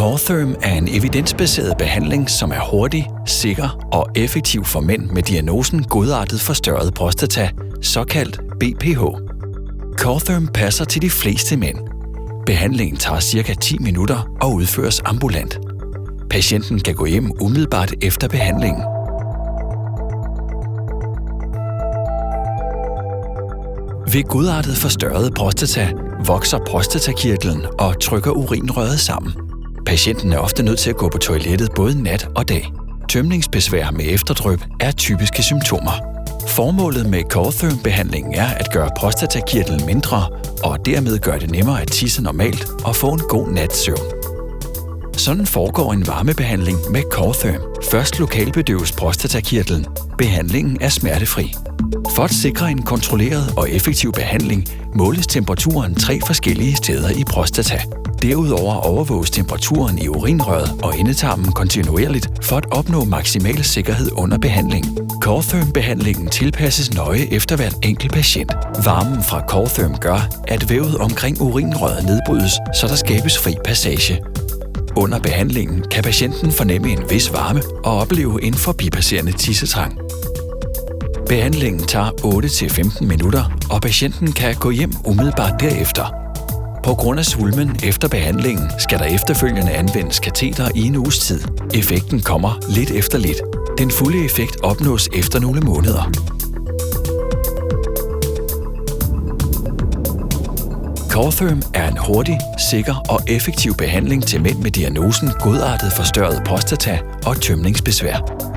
Cortherm er en evidensbaseret behandling, som er hurtig, sikker og effektiv for mænd med diagnosen godartet forstørret prostata, såkaldt BPH. Cortherm passer til de fleste mænd. Behandlingen tager ca. 10 minutter og udføres ambulant. Patienten kan gå hjem umiddelbart efter behandlingen. Ved godartet forstørret prostata vokser prostatakirtlen og trykker urinrøret sammen. Patienten er ofte nødt til at gå på toilettet både nat og dag. Tømningsbesvær med efterdryp er typiske symptomer. Formålet med Cortherm-behandlingen er at gøre prostatakirtlen mindre og dermed gøre det nemmere at tisse normalt og få en god nats søvn. Sådan foregår en varmebehandling med Cortherm. Først lokalbedøves prostatakirtlen. Behandlingen er smertefri. For at sikre en kontrolleret og effektiv behandling måles temperaturen 3 forskellige steder i prostata. Derudover overvåges temperaturen i urinrøret og endetarmen kontinuerligt for at opnå maksimal sikkerhed under behandling. Cortherm-behandlingen tilpasses nøje efter hvert enkelt patient. Varmen fra Cortherm gør, at vævet omkring urinrøret nedbrydes, så der skabes fri passage. Under behandlingen kan patienten fornemme en vis varme og opleve en forbipasserende tissetrang. Behandlingen tager 8-15 minutter, og patienten kan gå hjem umiddelbart derefter. På grund af svulmen efter behandlingen skal der efterfølgende anvendes kateter i en uges tid. Effekten kommer lidt efter lidt. Den fulde effekt opnås efter nogle måneder. Cortherm er en hurtig, sikker og effektiv behandling til mænd med diagnosen godartet forstørret prostata og tømningsbesvær.